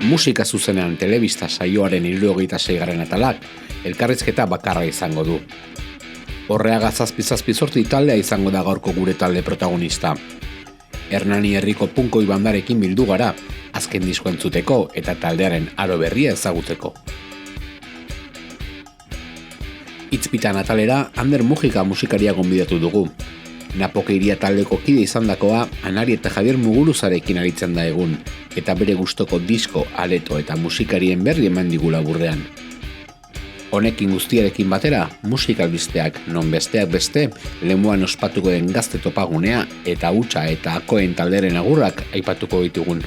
musika zuzenean telebista saioaren 76. atalak, elkarrizketa bakarra izango du. Orreaga 778 taldea izango da gaurko gure talde protagonista. Hernani herriko punkoi bandarekin bildu gara, azken disko entzuteko eta taldearen aro berria ezagutzeko. Itzpitan atalera, Ander Mujika musikaria gonbidatu dugu. Napoke iria taldeko kide izandakoa Anari eta Javier Muguruzarekin aritzen da egun, eta bere gustoko disko, areto eta musikarien berri eman digu laburrean. Honekin guztiarekin batera, musikalbisteak non besteak beste, lemoan ospatuko den gazte topagunea eta hutsa eta akoen talderen agurrak aipatuko ditugun.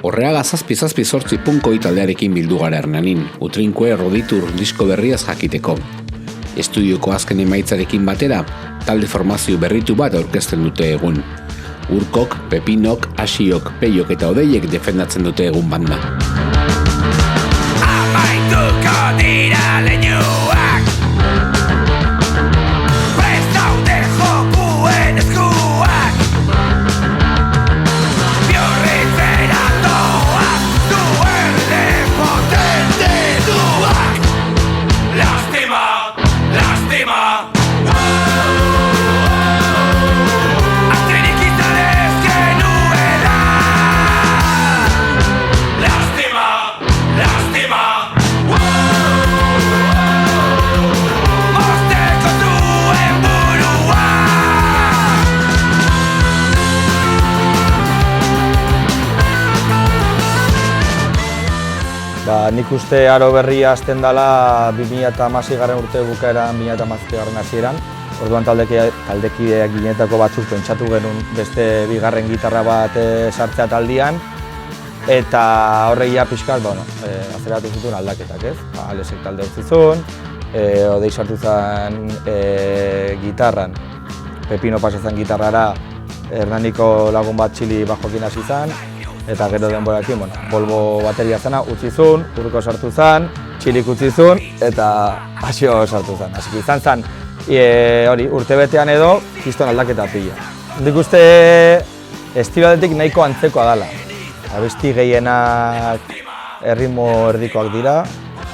Orreaga 778 punkoi taldearekin bildu gara Hernanin, Utrinkue Roditur disko berriaz jakiteko. Estudioko azken emaitzarekin batera, talde formazio berritu bat aurkezten dute egun. Urkok, Pepinok, Asiok, Peiok eta Odeiek defendatzen dute egun banda. Amaituko dira leinuak, prest daude jokuen eskuak, biorritzera doak, duerde potente duak. Lastima, lastima, azkenik izan ez genuela. Lastima, lastima, mozteko zuen burua. Nik uste aro berria hasten dela 2016 urte bukaeran, 2017 hasieran. Orduan taldekideak ginetako batzuk pentsatu genuen beste bigarren gitarra bat sartzea taldean. Eta horregia pixkat, azeratu zituen aldaketak, ez? Alesek talde utzi zuen, Odei sartu zen gitarran, Pepino pasa zen gitarrara, Hernaniko lagun bat Txili bajokin hasi zen, eta gero denborakin, Volvo bateria zena utzi zuen, Urko sartu zen, Txilik utzi zuen, eta Asio sartu zen. Asik izan zen, urtebetean edo, kiston aldaketa pila. Nik uste estiloadetik nahiko antzekoa dela. Abesti gehienak erritmo erdikoak dira.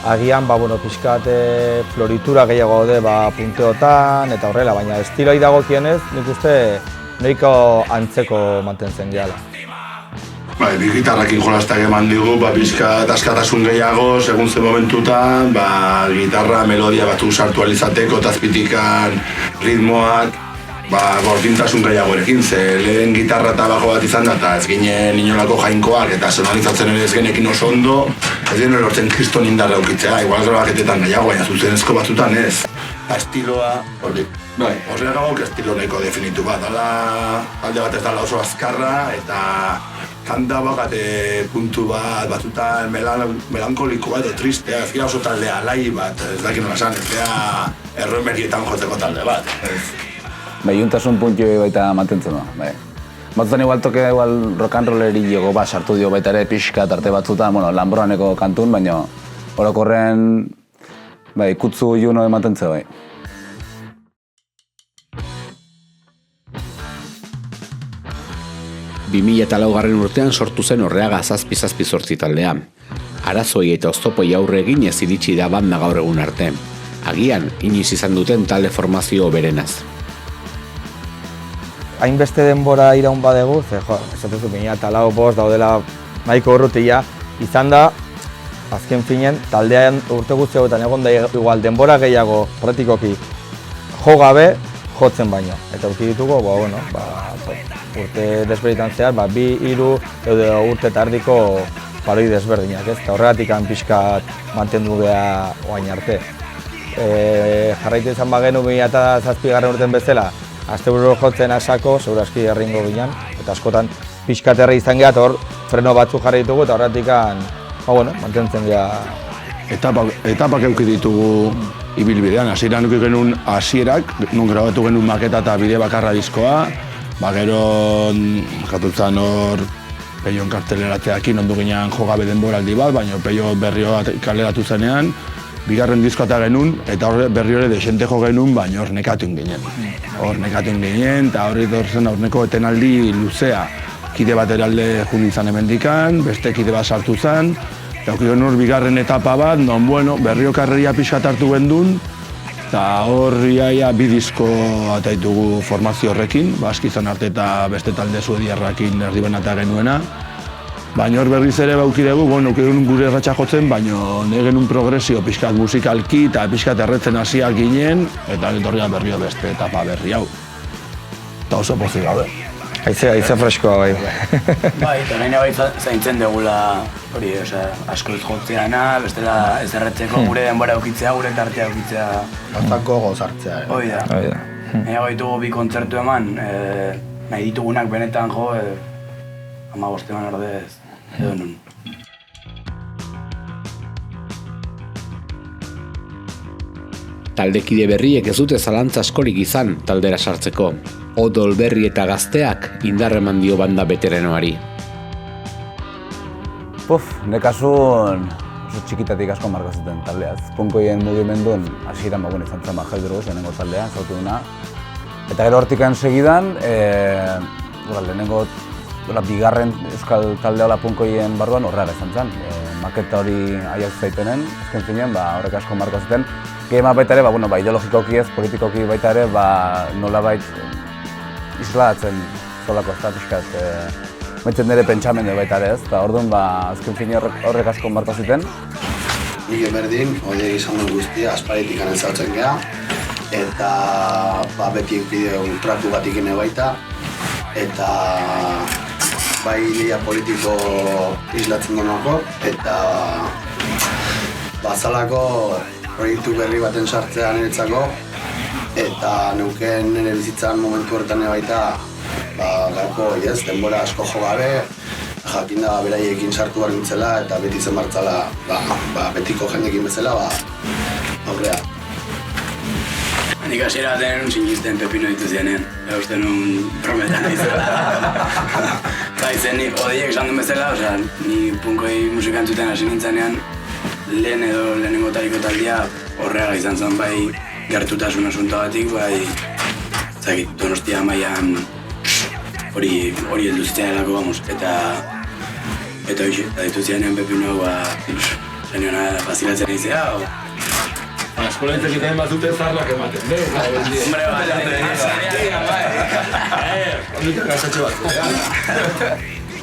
Agian, pixkat floritura gehiago daude punteotan eta horrela, baina estiloi dagokionez, nik uste nahiko antzeko mantentzen gehala. Bi gitarrakin jolastak eman digu, pixkat askatasun gehiago, segun ze momentutan, gitarra melodia batu sartu alizateko, eta azpitikan ritmoak, gordintasun gehiagorekin, ze lehen gitarra eta bajo bat izan da, eta ez ginen inolako jainkoak, eta sonalizatzen ere ez genekin oso ondo, ez ginen lortzen kriston indarra aukitzea, igual grabaketetan gehiago, baina zuzenezko batzutan ez. Estiloa, horrela gauk estilo nahiko definitu bat, alde bat ez dala oso azkarra, eta kanta bakate puntu bat, batzutan melankolikoa edo tristea, ez gira oso taldea alai bat, ez dakit nola esan, ez gira erromerietan jotzeko talde bat. Juntasun puntu baita mantentzen da. Batzutan igual toke rock and rolleri jego bat sartu dio baita ere pixka arte batzutan, Lanbroaneko kantun, baina orokorren kutzu juno mantentzen bai. Garren urtean sortu zen Orreaga 778 taldea. Arazoi eta oztopoi aurre egin ez iritsi da banda gaur egun arte. Agian, inoiz izan duten talde formazio berenaz. Hainbeste denbora iraun badegu, esatezu 2004 daudela nahiko urrutia, izan da, azken finen, taldean urte guztiegoetan egon da igual denbora gehiago praktikoki jo gabe, jotzen baino. Eta urki ditugu, urte desberditan zehar, 2-3 edo urte tardiko paroi desberdinak, ez? Eta horregatik pixkat mantendu geha oain arte. Jarraitu izan bagenu 2007 urten bezala, asteburu jotzen asako, segura aski erringo ginen, eta askotan pixkat herri izan geha, eta hor freno batzuk jarri ditugu, eta horretik mantentzen geha. Etapak euki ditugu ibilbidean, hasieran euki genuen hasierak, nun grabatu genuen maketa eta bide bakarra diskoa, gero jatutzen hor Peion karteleratzeakin ondu ginen jogabe denboraldi bat, baina Peio berrio bat kaleratu zenean, bigarren diskoa genuen, eta hor berri hori desente jo genuen, baina hor nekatun ginen. Hor nekatun ginen, eta hori dorzen aurreko etenaldi luzea. Kide bat eralde jun izan emendikan, beste kide bat sartu zen, eta hor bigarren etapa bat, non bueno, berrio karreria pixkat hartu gendun, eta hor iaia bi disko ataitugu formazio horrekin, Askizan arte eta beste talde suediarrakin erdibenata genuena. Baina hor berriz ere baukidegu, gure erratxa jotzen, baina genuen progresio pixkat musikalki eta pixkat erretzen hasiak ginen, eta etorria berrio beste etapa berri hau. Eta oso pozik gaude. Aize freskoa bai. Bai, eta nahi bai zaintzen degula hori, asko ez jotzeana, bestela ez erretzeko gure denbora eukitzea, gure tartea eukitzea. Gauzako gozartzea. Hoi da. Nahi baitugu bi kontzertu eman, nahi ditugunak benetan jo, 15 eman ordez edo nun. Taldekide berriek ez dute zalantza askorik izan taldera sartzeko. Odol Berri eta Gazteak indarreman dio banda beterenoari. Nekasun oso txikitatik asko marka zuten taldeaz. Punkoien mugimendun hasieran izan zen Jaiduruz, lehenengo taldea, zautu duna. Eta gero hortikan segidan, lehenengo bigarren euskal taldea punkoien barruan horrela izan zen. Maketa hori aiak zaitenen, ezken zinen, horrek asko marka zuten. Gehema baita ere, ideologikoki ez, politikoki baita ere, nolabait islatzen zolako ez da pixkat. Maitzen nire pentsamende baita ere ez, eta orduan azken fini horrek asko marka zuten. Miguel berdin, horiek izan duen guztia, asparitik anezautzen geha, eta beti bideo tratu bat ikine baita, eta bai ideia politiko islatzen donako, eta bazalako proiektu berri baten sartzea niretzako, eta neuken nire bizitzan momentu horretan baita garko denbora asko jo gabe, jakinda beraiekin sartu behar nintzela eta beti zen bartzala betiko jendekin bezala aurrea. Nik hasiera baten sinisten Pepino dituzienean, uste nun prometan izela. Eta izen ni odeiek esan duen bezala, ni punkoi musika entzuten hasi nintzenean, lehenengo tariko taldia horrela izan zen bai gertutasun asuntagatik, bai Donostia mailan hori helduzitea delako, eta dituzienean Pepino zeniona fazilatzen izea. Eskola entzekiten bat dute zarrak ematen, Hombre,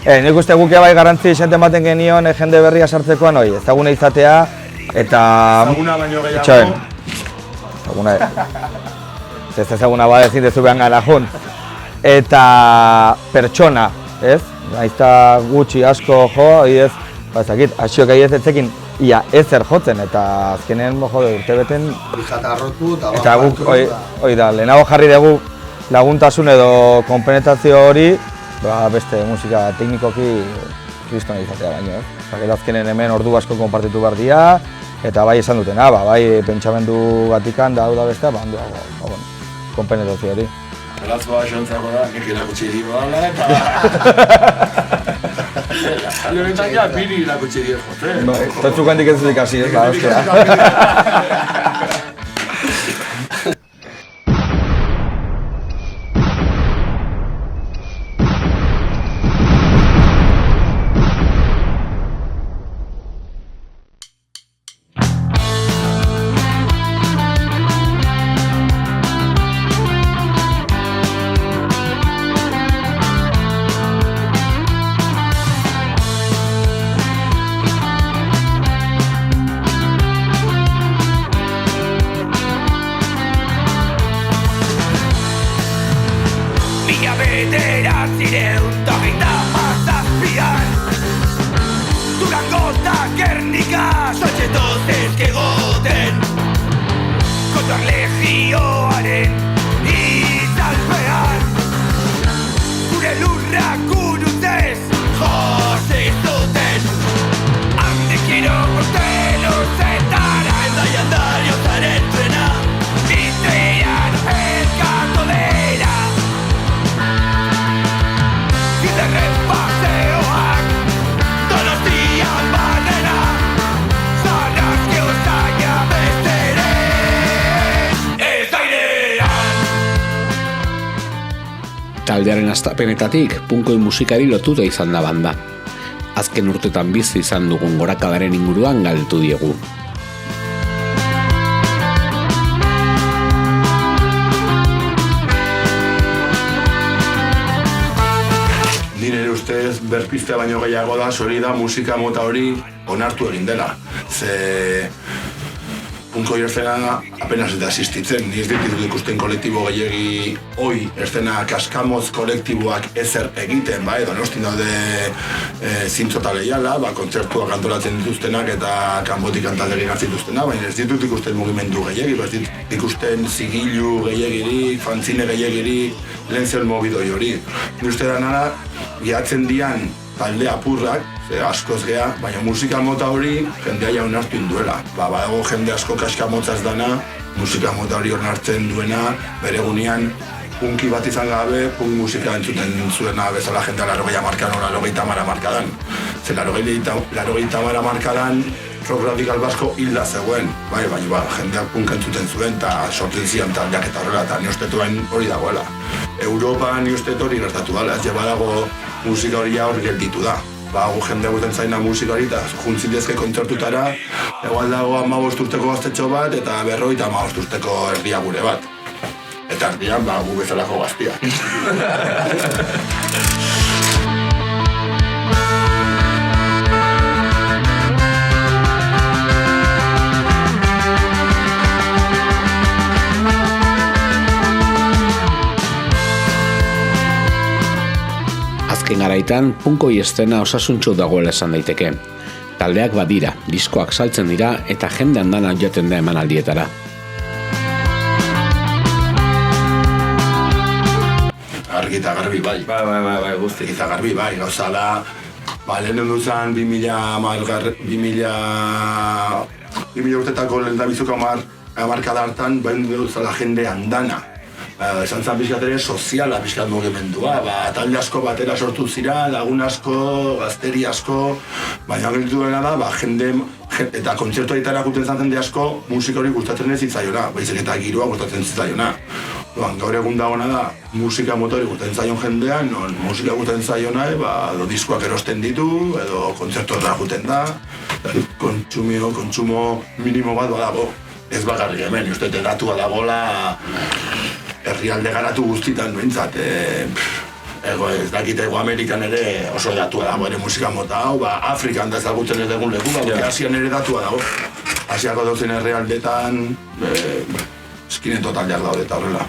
Nik uste gukea bai garrantzi esenten baten genion jende berria sartzekoan ezaguna izatea eta... Ezaguna baino gehiago. Ezaguna... Ez ezaguna bat ezin dezu behan gara jun. Eta pertsona, ez? Naizta gutxi asko jo, ez? Ezakit, asiok ez etzekin ia ezer jotzen eta azkenean urte beten... Jatarrotu eta guk, lehenago jarri dugu laguntasun edo konpenetazio hori beste musika teknikoki kristona izatea baino, ez? Azkenen hemen ordu asko konpartitu behar dira, eta bai esan dutena, bai pentsamendu gatikan da hau da bestea, konpenetazio hori. Belatzoa esontzako da, nik irakutsi dira bala, eta... Alde bentan ja, biri irakutsi dira jote. Totzuk handik ez dut ikasi, ez da, ostia. Taldearen hastapenetatik punkoi musikari lotuta izan da banda. Azken urtetan bizi izan dugun gorakadaren inguruan galdetu diegu. Nire ustez berpiztea baino gehiago da, hori da musika mota hori onartu egin dela. Ze punkoi eszena apenas ez da existitzen, ni ez ditut ikusten kolektibo gehiegi hoi eszena kaskamotz kolektiboak ezer egiten, bai, Donostin daude zintzo eta leiala, kontzertuak antolatzen dituztenak eta kanbotik kantalderik hartzituztenak, baina ez ditut ikusten mugimendu gehiegi, ez ditut ikusten zigilu gehiagirik, fanzine gehiagirik, lehen zer mobidoi hori. Ni uste da nara, gehatzen dian talde apurrak, askoz geha, baina musika mota hori jendea ja onartu induela. Badago jende asko kaskamotza ez dana, musika mota hori onartzen duena, bere gunean punki bat izan gabe, punk musika entzuten zuena bezala jendea 80 markan o 80 markadan. Ze 80 markadan rock radical basko hilda zegoen, baina jendeak punk entzuten zuen eta sortzen zian taldeak eta horrela, eta ni ustetuen hori dagoela. Europan ni ustet hori gertatu dela, ez badago musika hori hor gelditu da. Gu jende guten zaina musika hori eta juntzin dezke kontzertutara, egual dago 15 urteko gaztetxo bat eta 50 urteko erdia gure bat. Eta erdian, gu bezalako gaztiak. Azken garaitan, punkoi eszena osasuntsu dagoela esan daiteke. Taldeak badira, diskoak saltzen dira eta jende andana joaten da emanaldietara. Argi eta garbi bai. Bai, guzti. Eta garbi bai, gauza da, lehen duzan 2000 urtetako lehen da bizuko amarkada hartan, behin duzala jende andana. Esan zan pixkat ere soziala pixkat mugimendua, talde asko batera sortu zira, lagun asko, gazteri asko, baina gelditu dena da, jende eta kontzertu aitara guten zan jende asko musika hori gustatzen ez zitzaiona, baizik eta giroa gustatzen zitzaiona. Gaur egun dagoena da, musika motori gustatzen zaion jendean, musika gustatzen zaiona, edo diskoak erosten ditu, edo kontzertuetara guten da, kontsumo minimo bat badago. Ez bakarrik hemen, uste datua dagoela herrialde garatu guztitan behintzat, ez dakit Ego Amerikan ere oso datua dago ere musika mota hau, Afrikan da ezagutzen ez dugun leku, Asian ere datua dago. Asiako dozen herrialdetan, eskinen totaliak daude eta horrela.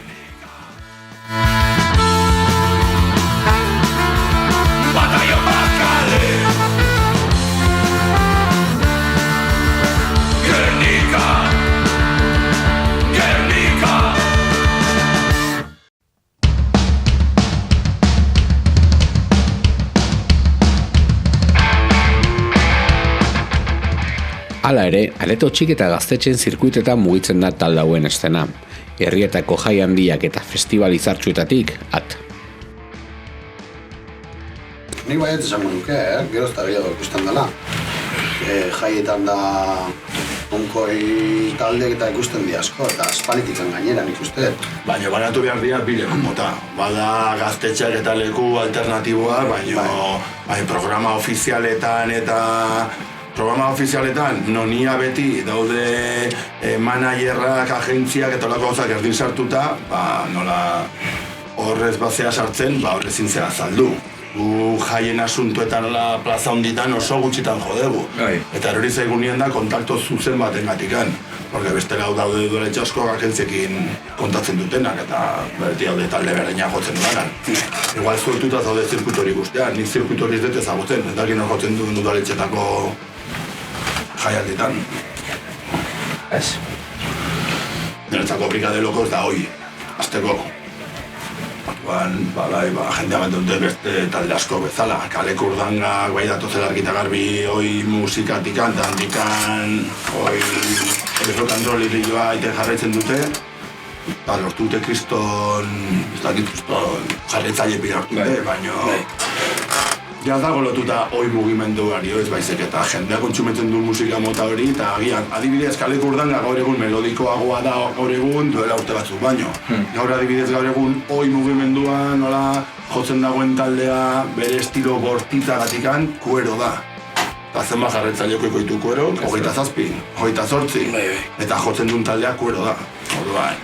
Hala ere, areto txik eta gaztetxen zirkuitetan mugitzen da talde hauen eszena. Herrietako jai handiak eta festival izartsuetatik, Nik baiet esango nuke, geroz eta gehiago ikusten dela. Jaietan da punkoi taldeek eta ikusten di asko, eta aspalitik gainera nik uste. Baina banatu behar dira bi leku mota. Bada gaztetxeak eta leku alternatiboa, baina programa ofizialetan non ia beti daude managerrak, agentziak eta olako gauzak erdin sartuta, nola horrez bazea sartzen, horrez zintzea azaldu. Gu jaien asuntuetan plaza honditan oso gutxitan jodegu. Eta hori zaigunien da kontakto zuzen baten gatikan. Porque bestela hau daude duela asko agentziekin kontatzen dutenak eta beti haude talde berdinak jotzen duanan. Igual zuertuta zaude zirkuitori guztian, nik zirkuitori ez dut ezagutzen, ez dakit nor jotzen duen udaletxetako jaialditan. Ez. Niretzako Brigade Locos da hoi, azteko. Jendea bat dute beste talde asko bezala, kaleko urdangak, bai datozen argita garbi, hoi musikatik handikan, hoi rock and roll irrioa ite jarraitzen dute, eta lortu dute kriston jarraitzaile pira hartu dute, baina Ja ez dago lotuta oi mugimenduari, ez baizik eta jendeak kontsumetzen du musika mota hori, eta agian, adibidez Kaleko Urdanga gaur egun melodikoagoa da gaur egun duela urte batzuk baino. Gaur adibidez gaur egun oi mugimendua, nola jotzen dagoen taldea, bere estilo bortitzagatikan, kuero da. Eta zenbat jarretzaileoko ikoitu kuero, 27, 28, eta jotzen duen taldea kuero da.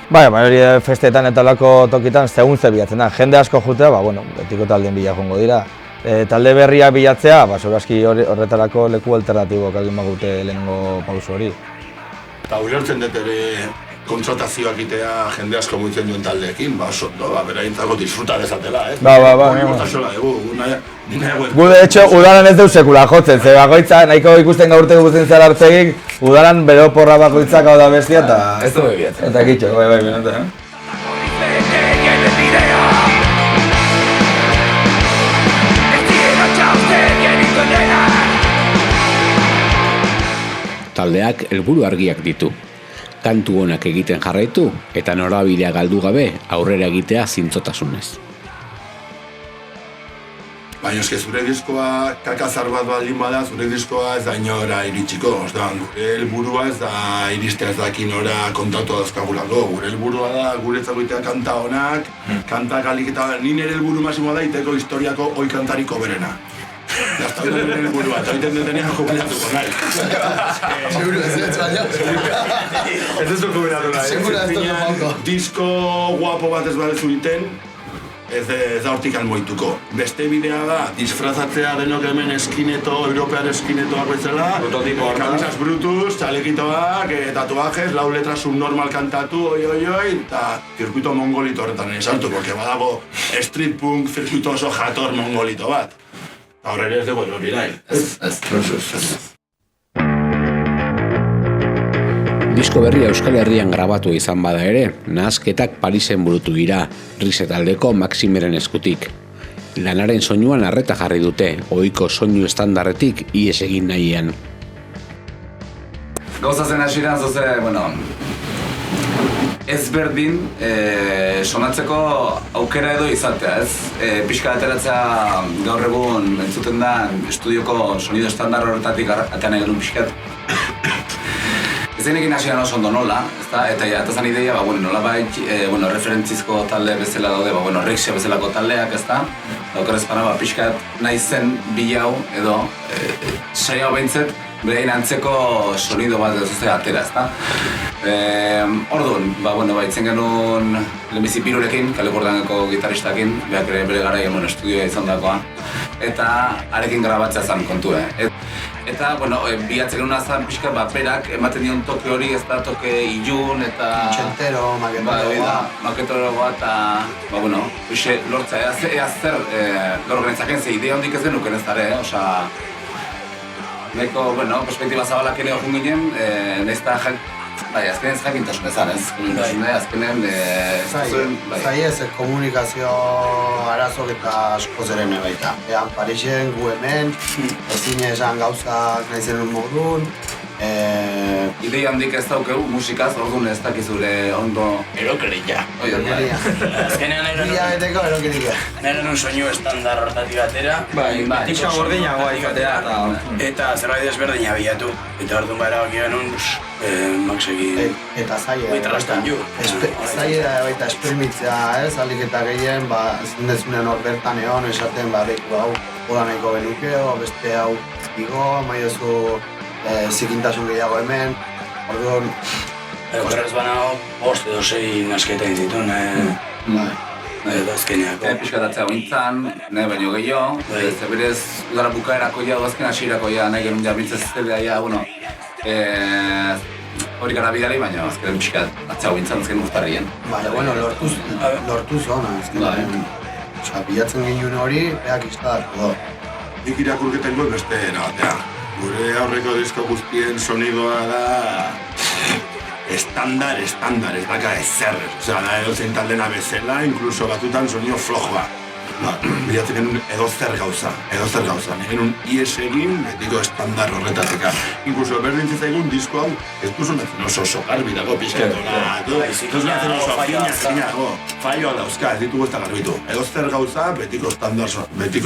Bai, hori festetan eta olako tokitan segun ze bilatzen da. Jende asko jutea, betiko taldeen bila joango dira. Talde berriak bilatzea, segurazki horretarako leku alternatiboak egin bagute lehenengo pauso hori. Eta ulertzen dut ere kontratazioak itea jende asko muitzen duen taldeekin, sondo, beraintzako disfruta dezatela, ez? Gu, de hecho, udaran ez deu sekula jotzen, ze bakoitza, nahiko ikusten gaurteko guztien zela hartzegik, udaran bero porra bakoitzak hau da bestia, eta... Ez du bebiatzen. Eta kitxo, bai, minute, Taldeak helburu argiak ditu. Kantu onak egiten jarraitu eta norabidea galdu gabe aurrera egitea zintzotasunez. Baina eske zure diskoa kakazar bat baldin bada, zure diskoa ez da inora iritsiko. Gure helburua ez da iristea ez dakin ora kontatu dauzkagulako. Gure helburua da guretzako itea kanta onak, kantak alik eta ni nire helburu masimoa da iteko historiako oi kantariko berena. Jazta hori nire helburua, eta oiten detenean kombinatuko nahi. Seguro, ez baina. Ez ez du kombinatu nahi. Segura ez dut falko. Disko guapo bat ez badezu iten, ez da hortik almoituko. Beste bidea da, disfrazatzea denok hemen eskineto, europear eskinetoak bezala, kamisas brutus, txalekitoak, tatuajes, 4 letra subnormal kantatu, oi, eta zirkuito mongolito horretan esartu, porque badago street punk zirkuito oso jator mongolito bat. Ahora ere ez dugu hori nahi. Disko berria Euskal Herrian grabatu izan bada ere, nahasketak Parisen burutu dira, Rise taldeko Maximeren eskutik. Lanaren soinuan arreta jarri dute, ohiko soinu estandarretik ihes egin nahian. Gauza zen hasieran zoze, ezberdin sonatzeko aukera edo izatea, ez? Pixka ateratzea gaur egun entzuten da estudioko sonido estandar horretatik atean egin pixkat. Ezenekin hasieran oso ondo nola, eta zan ideia, nola referentzizko talde bezala daude, Rexia bezalako taldeak, Daukarrezpana, pixkat nahi zen bilau edo saia behintzet, behin antzeko sonido bat edo zuzea atera, Orduan, itzen genuen lehenbizi Pirurekin, Kaleko Urdangako gitaristakin, behak ere bere garaia estudioa izan dakoa, eta arekin grabatzea zen kontua. Eta, bihatzen genuen azan pixka berak ematen dion toke hori, ez da toke ilun eta... Txentero, maketoroa eta... lortzea, ea zer gaur genetzaken, ze idea hondik ez denuken ez dara, nahiko, perspektiba zabalak ere hori ginen, nahiz eta azkenen jakintasun ezan, azkenen... Zai ez, komunikazio arazok eta asko zeren baita. Parisen, gu hemen, ezin esan gauzak nahi zen modun. Idei handik ez daukegu musikaz, orduan ez dakizure ondo... Erokeria. Azkenean erokeria. Nire nun soinu estandar hortatik atera. Tixo gordinagoa izatea. Eta zerbait ezberdina bilatu. Eta orduan erabaki genuen, Maxekin... Eta zaila. Zaila baita espermitzea, alik eta gehien, ezin dezunen hor bertan egon, esaten, beku hau, hola nahiko benukeo, beste hau igo, maiozu zikintasun gehiago hemen, orduan... Horrez banago, 5 edo 6 nasketa ditun, eta azkeneako. Piskatatzea bintzan, nahi baino gehiago, zeberez udara bukaerako ja, azken hasierako ja, nahi genuen jabiltzez zedea ja, hori gara bidali, baina azken piskatatzea bintzan azken urtarrien. Baina, lortuz hona, azkenean. Bilatzen genuen hori, behak iztadarko da. Nik irakurketen guen beste erabatea. Gure aurreko disko guztien sonidoa da... Estandar, ez daka ezer. Da edozein taldena bezala, inkluso batutan sonio flojoa. bilatzen genuen edozer gauza. Genuen ies egin betiko estandar horretatzeka. Inkluso berdin zitzaigun disko hau, ez duzu nazen oso garbi dago pixkatola. Ez nazen oso finago. Faioa dauzka, ez ditugu ez da garbitu. Edozer gauza betiko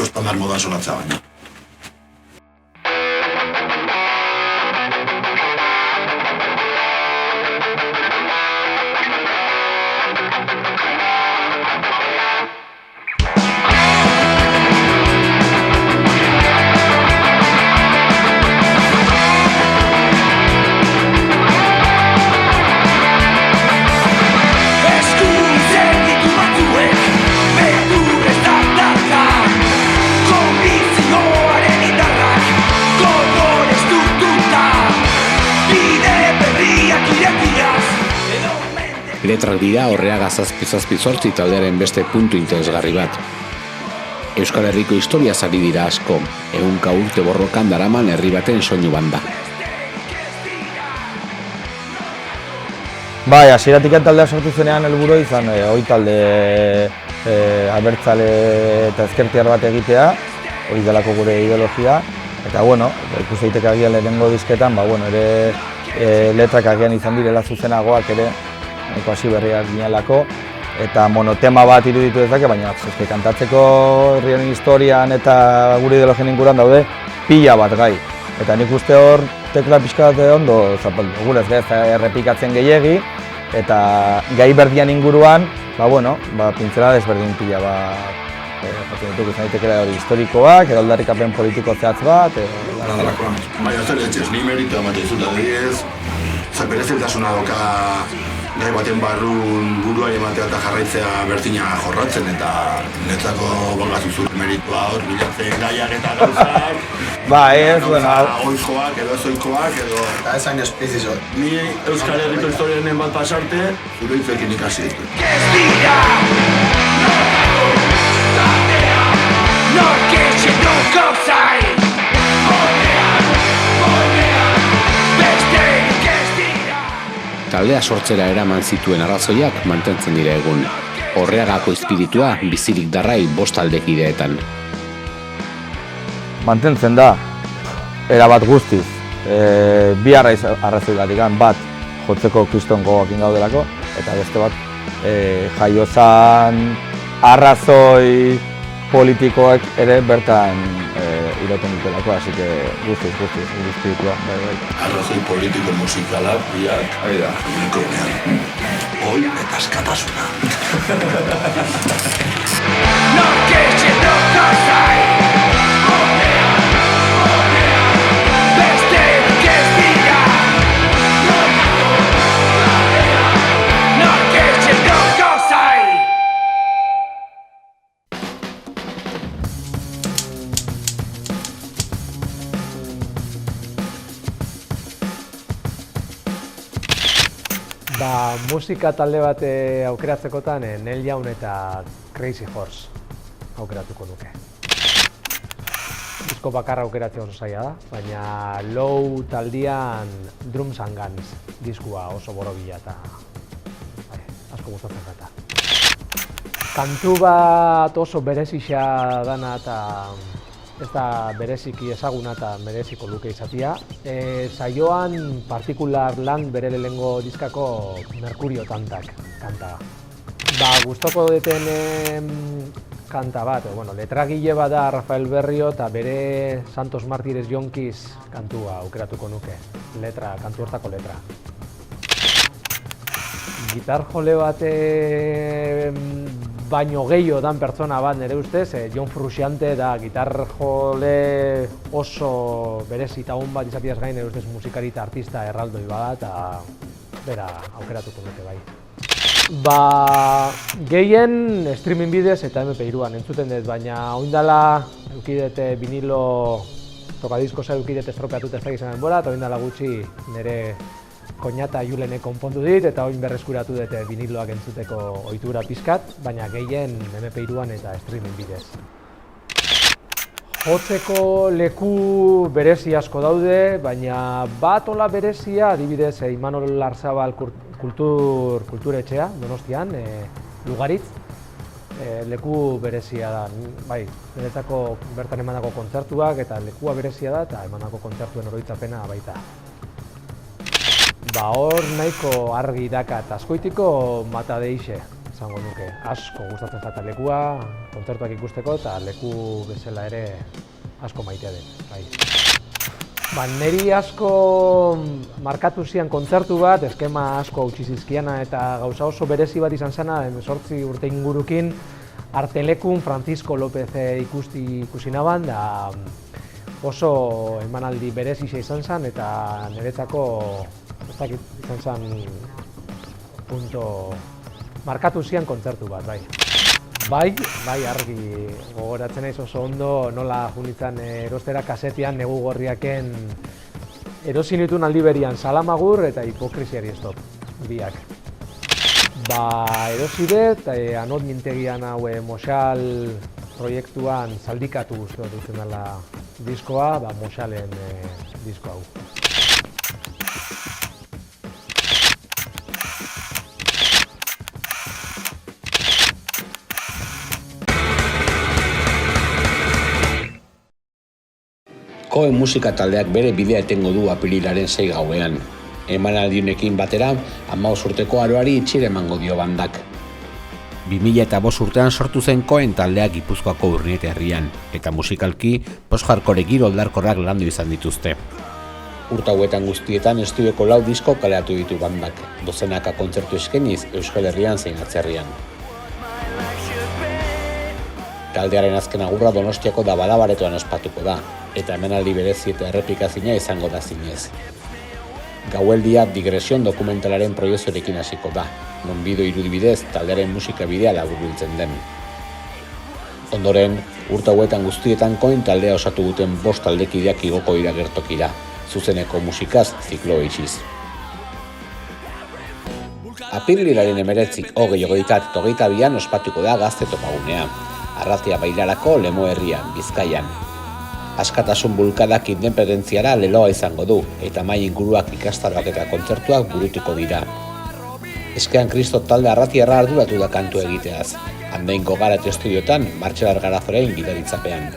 estandar moda sonatza baina. Letrak dira Orreaga 778 taldearen beste puntu interesgarri bat. Euskal Herriko historia ari dira asko, ehunka urte borrokan daraman herri baten soinu banda. Bai, hasieratik taldea sortu zenean helburua izan, hori talde abertzale eta ezkertiar bat egitea, hori delako gure ideologia, eta bueno, ikus daiteke agian lehenengo disketan, ere letrak agian izan direla zuzenagoak ere, nahiko hasi berriak ginelako, eta monotema bat iruditu dezake, baina kantatzeko herriaren historian eta gure ideologien inguruan daude pila bat gai. Eta nik uste hor tekla pixka bat ondo zapaldu, gure ez errepikatzen gehiegi, eta gai berdian inguruan, pintzela desberdin pila bat jatzen ditugu izan daitekela hori historikoak, edo aldarrikapen politiko zehatz bat, Baina zer etxez, ni meritu ematen zuta diez, zaperezeltasuna doka gai baten barrun burua ematea eta jarraitzea bertina jorratzen, eta netzako bolgazu zure meritua hor, bilatzen gaiak eta gauzak. Oikoak edo ezoikoak edo... Eta ez hain espezizo. Ni Euskal Herriko historianen bat pasarte, zure hitzekin ikasi ditu. Taldea sortzera eraman zituen arrazoiak mantentzen dira egun. Orreagako espiritua bizirik darrai 5 taldekideetan. Mantentzen da, erabat guztiz. Bi arrazoigatik, bat jotzeko kriston gogoakin gaudelako, eta beste bat jaiozan arrazoi politikoak ere bertan irauten dutelako, así que guztiz, gure espiritua. Arrazoi politiko musikalak biak, unikonean. Hoi eta askatasuna. Musika talde bat aukeratzekotan Neil Young eta Crazy Horse aukeratuko nuke. Disko bakarra aukeratzea oso zaila da, baina Low taldean Drums and Guns diskua oso borobila eta asko gustatzen zata. Kantu bat oso berezixa dana eta ez da bereziki ezaguna eta mereziko luke izatea. Saioan partikular lan bere lehengo diskako Merkurio tantak kanta. Gustoko duten kanta bat, letragile bat da Rafael Berrio eta bere Santos Martires Jonkiz kantua aukeratuko nuke. Kantu hortako letra. Gitar jole bat baino gehiago dan pertsona bat nire ustez, John Frusciante da gitar jole oso berezi eta hon bat izateaz gain nire ustez musikari eta artista erraldoi bada eta bera aukeratuko nuke bai. Gehien streaming bidez eta MP3an entzuten dut, baina oindala eukidete vinilo tokadiskosa eukidete estropeatuta ez da gizan denbora eta oindala gutxi nire koñata Julene konpondu dit eta oin berreskuratu dute viniloak entzuteko ohitura pizkat, baina gehien MP3an eta streaming bidez. Jotzeko leku berezi asko daude, baina bat ola berezia, adibidez Imanol Larzabal kulturetxea, Donostian, Lugaritz. leku berezia da. Bai, niretzako bertan emandako kontzertuak eta lekua berezia da eta emandako kontzertuen oroitzapena baita. Hor nahiko argi dakat Azkoitiko mata deixe, esango nuke. Asko gustatzen zata lekua, kontzertuak ikusteko eta leku bezala ere asko maitea dut. Bai. Niri asko markatu zian kontzertu bat, eskema asko hautsi zizkiana eta gauza oso berezi bat izan zena, 18 urte ingurukin Artelekun Francisco López ikusi naban, da oso emanaldi berezi izan zen eta niretzako izan zen punto markatu zian kontzertu bat, bai. Bai, argi gogoratzen naiz oso ondo nola junitzen erostera kasetian negu gorriaken erosi nituen aldi berian Salamagur eta Hipokrisiari stop, biak. Erosi dut, anot mintegian hau Moxal proiektuan zaldikatu uste dut dela diskoa, Moxalen disko hau. Koen musika taldeak bere bidea etengo du apirilaren 6 gauean. Emanaldiunekin batera, 15 urteko aroari itxire emango dio bandak. 2005 urtean sortu zen Koen taldeak Gipuzkoako Urnieta herrian, eta musikalki post-hardcore giro oldarkorrak landu izan dituzte. Urte hauetan guztietan estudioko 4 disko kaleratu ditu bandak, dozenaka kontzertu eskainiz Euskal Herrian zein atzerrian. Taldearen azken agurra Donostiako da Balabaretoan ospatuko da, eta emanaldi berezi eta errepikazina izango da zinez. Gaueldia Digresion dokumentalaren proiekzioarekin hasiko da, non bideo irudibidez taldearen musika bidea laburbiltzen den. Ondoren, urte hauetan guztietan Koen taldea osatu duten 5 taldekideak igoko dira gertokira, zuzeneko musikaz ziklo eixiz. Apirilaren 19, 20, 21 eta 22 ospatuko da Gazte topagunea, Arratia Bailarako Lemo herrian, Bizkaian. Askatasun bulkadak independentziara leloa izango du, eta mai inguruak ikastaroak eta kontzertuak burutuko dira. Eskean Kristo talde arratiarra arduratu da kantu egiteaz, Andoingo Garate estudiotan Martxelar Garazorein gidaritzapean.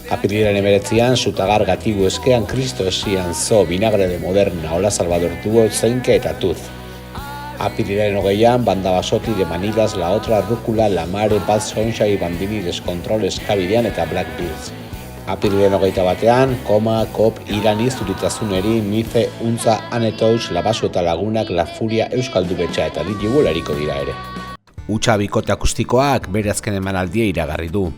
Apirilaren 19an, Zutagar Gatibu Eskean Kristo esian Zo Vinagre de Moderna Ola Salvador Duo Zeinke eta Tuz. Apirilaren 20an, Banda Basoti de Manilas, La Otra, Rúcula, La Mare, Bad Sonshai, Bandini, Descontrol, Eskabidean eta Black Bears. Apirilaren 21an, Koma, Kop, Irani, Zuritazuneri, Mife, Untza, Anetouch, Labaso eta Lagunak, La Furia, Euskaldu Betxa eta Digibul eriko dira ere. Utsa bikote akustikoak bere azken emanaldia iragarri du.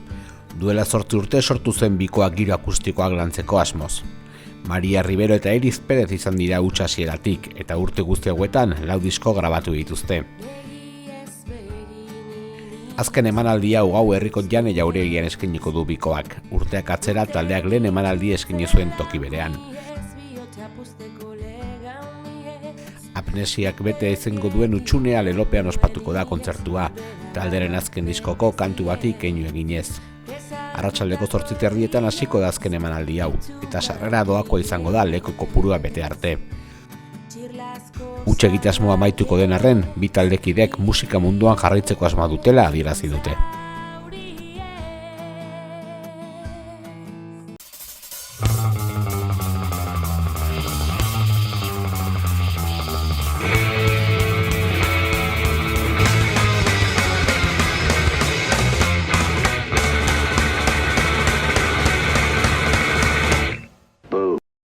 Duela 8 urte sortu zen bikoak giro akustikoak lantzeko asmoz. Maria Rivero eta Eriz Perez izan dira utsa hasieratik eta urte guzti hauetan 4 disko grabatu dituzte. Azken emanaldi hau Gau herriko Jane Jauregian eskainiko du bikoak, urteak atzera taldeak lehen emanaldi eskaini zuen toki berean. Apnesiak bete izango duen utxunea lelopean ospatuko da kontzertua, talderen azken diskoko kantu bati keinu eginez. Arratsaldeko 8:30 hasiko da azken emanaldi hau, eta sarrera doakoa izango da leku kopurua bete arte. Huts egitasmoa amaituko den arren, bi taldekideek musika munduan jarraitzeko asmoa dutela adierazi dute.